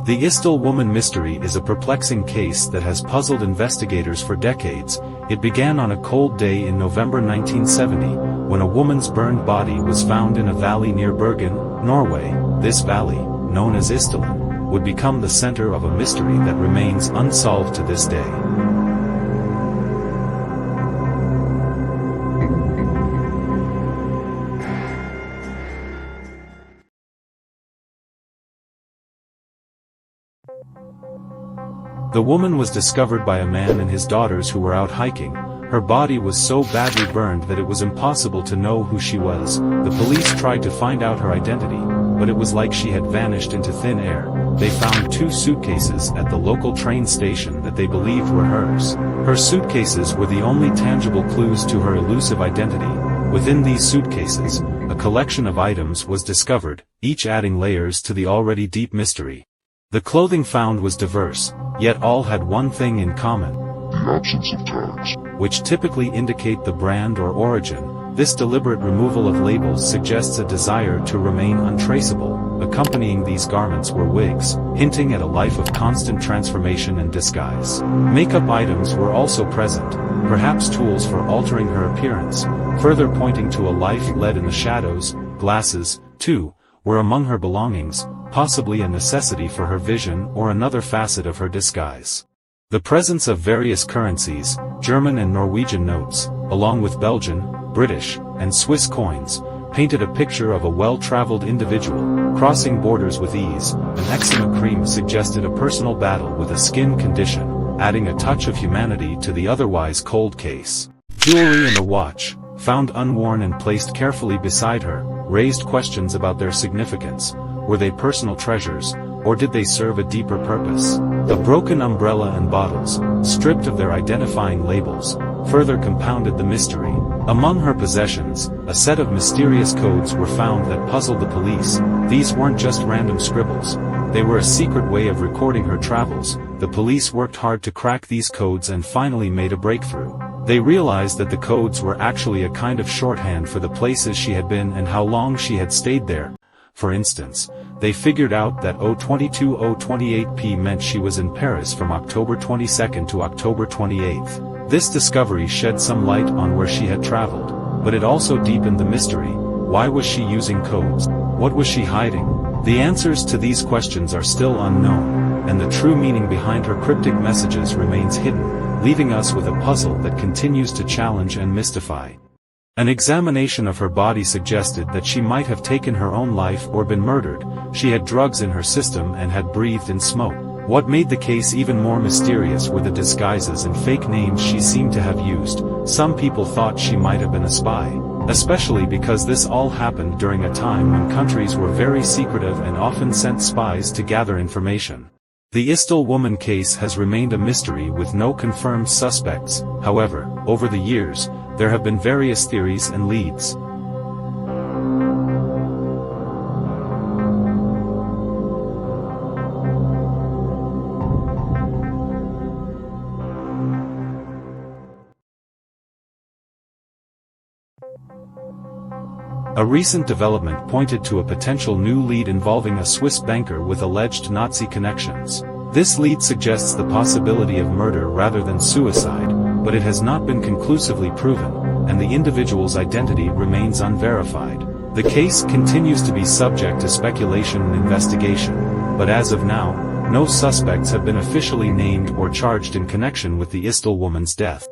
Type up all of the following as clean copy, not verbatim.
The 𝗫𝘀𝗲𝗋 mystery is a perplexing case that has puzzled investigators for decades. It began on a cold day in November 1970, when a woman's burned body was found in a valley near Bergen, Norway. This valley, known as ISDAL, would become the center of a mystery that remains unsolved to this day. The woman was discovered by a man and his daughters who were out hiking. Her body was so badly burned that it was impossible to know who she was. The police tried to find out her identity, but it was like she had vanished into thin air. They found 2 suitcases at the local train station that they believed were hers. Her suitcases were the only tangible clues to her elusive identity. Within these suitcases, a collection of items was discovered, each adding layers to the already deep mystery. The clothing found was diverse, yet all had one thing in common: the absence of tags, which typically indicate the brand or origin. This deliberate removal of labels suggests a desire to remain untraceable. Accompanying these garments were wigs, hinting at a life of constant transformation and disguise. Makeup items were also present, perhaps tools for altering her appearance, further pointing to a life led in the shadows. Glasses, too, were among her belongings, possibly a necessity for her vision or another facet of her disguise. The presence of various currencies, German and Norwegian notes, along with Belgian, British, and Swiss coins, painted a picture of a well-traveled individual, crossing borders with ease. An eczema cream suggested a personal battle with a skin condition, adding a touch of humanity to the otherwise cold case. Jewelry and a watch, found unworn and placed carefully beside her, raised questions about their significance. Were they personal treasures, or did they serve a deeper purpose? A broken umbrella and bottles, stripped of their identifying labels, further compounded the mystery. Among her possessions, a set of mysterious codes were found that puzzled the police. These weren't just random scribbles. They were a secret way of recording her travels. The police worked hard to crack these codes and finally made a breakthrough. They realized that the codes were actually a kind of shorthand for the places she had been and how long she had stayed there. For instance, they figured out that 𝗫𝘀𝗲𝗃 meant she was in Paris from October 22nd to October 28th. This discovery shed some light on where she had traveled, but it also deepened the mystery. Why was she using codes? What was she hiding? The answers to these questions are still unknown, and the true meaning behind her cryptic messages remains hidden, leaving us with a puzzle that continues to challenge and mystify. An examination of her body suggested that she might have taken her own life or been murdered. She had drugs in her system and had breathed in smoke. What made the case even more mysterious were the disguises and fake names she seemed to have used. Some people thought she might have been a spy, especially because this all happened during a time when countries were very secretive and often sent spies to gather information. The 𝗫𝘀𝗲𝗋 case has remained a mystery with no confirmed suspects. However, over the years, there have been various theories and leads. A recent development pointed to a potential new lead involving a Swiss banker with alleged Nazi connections. This lead suggests the possibility of murder rather than suicide, but it has not been conclusively proven, and the individual's identity remains unverified. The case continues to be subject to speculation and investigation, but as of now, no suspects have been officially named or charged in connection with the 𝗫𝘀𝗲𝗋's death.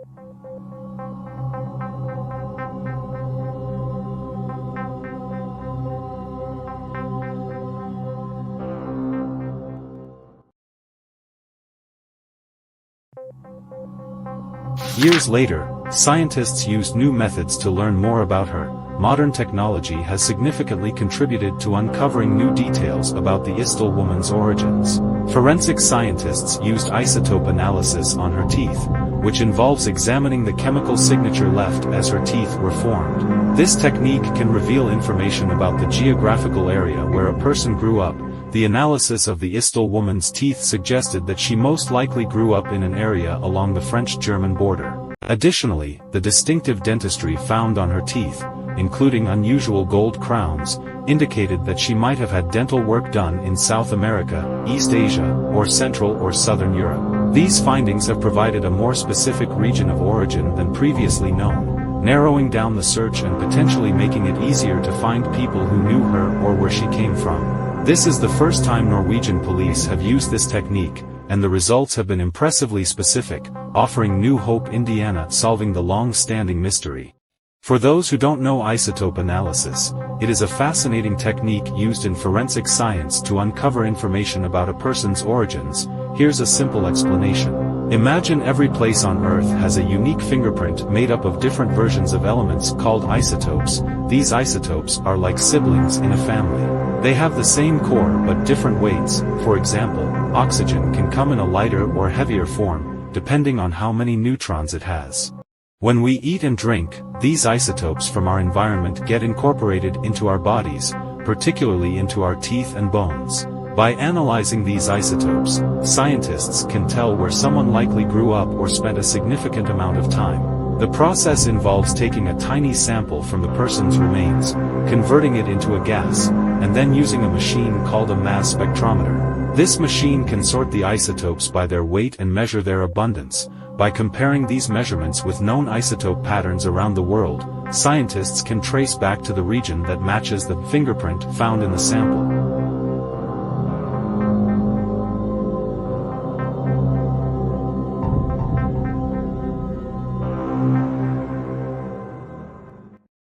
Years later, scientists used new methods to learn more about her. Modern technology has significantly contributed to uncovering new details about the 𝗫𝘀𝗲𝗋's origins. Forensic scientists used isotope analysis on her teeth, which involves examining the chemical signature left as her teeth were formed. This technique can reveal information about the geographical area where a person grew up. The analysis of the 𝗫𝘀𝗲𝗋's teeth suggested that she most likely grew up in an area along the French-German border. Additionally, the distinctive dentistry found on her teeth, including unusual gold crowns, indicated that she might have had dental work done in South America, East Asia, or Central or Southern Europe. These findings have provided a more specific region of origin than previously known, narrowing down the search and potentially making it easier to find people who knew her or where she came from. This is the first time Norwegian police have used this technique, and the results have been impressively specific, offering new hope in solving the long-standing mystery. For those who don't know isotope analysis, it is a fascinating technique used in forensic science to uncover information about a person's origins. Here's a simple explanation. Imagine every place on Earth has a unique fingerprint made up of different versions of elements called isotopes. These isotopes are like siblings in a family. They have the same core but different weights. For example, oxygen can come in a lighter or heavier form, depending on how many neutrons it has. When we eat and drink, these isotopes from our environment get incorporated into our bodies, particularly into our teeth and bones. By analyzing these isotopes, scientists can tell where someone likely grew up or spent a significant amount of time. The process involves taking a tiny sample from the person's remains, converting it into a gas, and then using a machine called a mass spectrometer. This machine can sort the isotopes by their weight and measure their abundance. By comparing these measurements with known isotope patterns around the world, scientists can trace back to the region that matches the fingerprint found in the sample.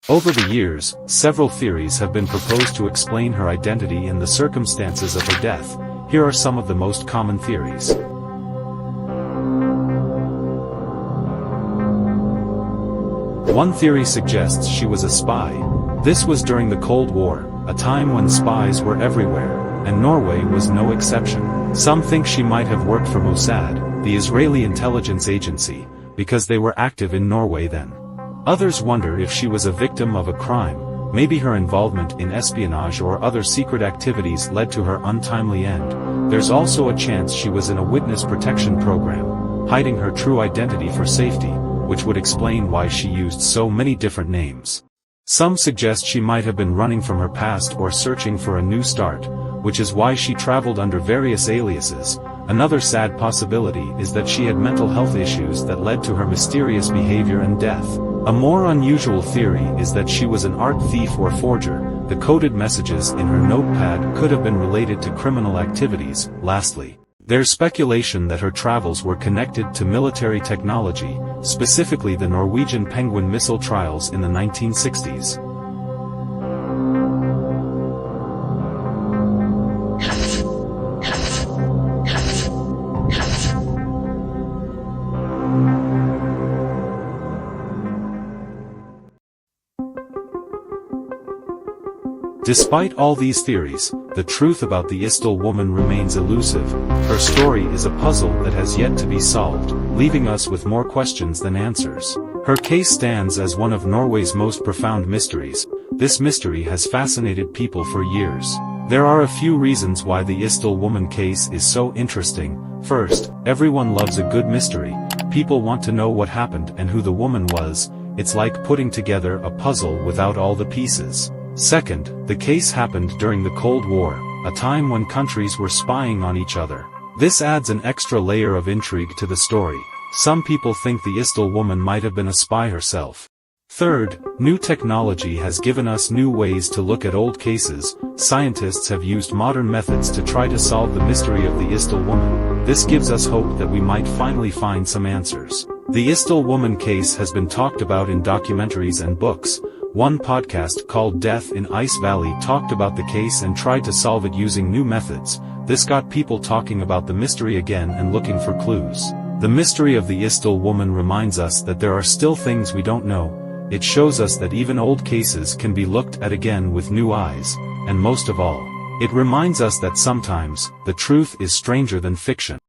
Over the years, several theories have been proposed to explain her identity and the circumstances of her death. Here are some of the most common theories. One theory suggests she was a spy. This was during the Cold War, a time when spies were everywhere, and Norway was no exception. Some think she might have worked for Mossad, the Israeli intelligence agency, because they were active in Norway then. Others wonder if she was a victim of a crime. Maybe her involvement in espionage or other secret activities led to her untimely end. There's also a chance she was in a witness protection program, hiding her true identity for safety, which would explain why she used so many different names. Some suggest she might have been running from her past or searching for a new start, which is why she traveled under various aliases. Another sad possibility is that she had mental health issues that led to her mysterious behavior and death. A more unusual theory is that she was an art thief or forger. The coded messages in her notepad could have been related to criminal activities. Lastly, there's speculation that her travels were connected to military technology, specifically the Norwegian Penguin missile trials in the 1960s. Despite all these theories, the truth about the 𝗲𝗀 woman remains elusive. Her story is a puzzle that has yet to be solved, leaving us with more questions than answers. Her case stands as one of Norway's most profound mysteries. This mystery has fascinated people for years. There are a few reasons why the 𝗲𝗀 woman case is so interesting. First, everyone loves a good mystery. People want to know what happened and who the woman was. It's like putting together a puzzle without all the pieces. Second, the case happened during the Cold War, a time when countries were spying on each other. This adds an extra layer of intrigue to the story. Some people think the 𝗲𝗀 woman might have been a spy herself. Third, new technology has given us new ways to look at old cases. Scientists have used modern methods to try to solve the mystery of the 𝗲𝗀 woman. This gives us hope that we might finally find some answers. The 𝗲𝗀 woman case has been talked about in documentaries and books. One podcast called Death in Ice Valley talked about the case and tried to solve it using new methods. This got people talking about the mystery again and looking for clues. The mystery of the 𝗲𝗀 woman reminds us that there are still things we don't know. It shows us that even old cases can be looked at again with new eyes. And most of all, it reminds us that sometimes, the truth is stranger than fiction.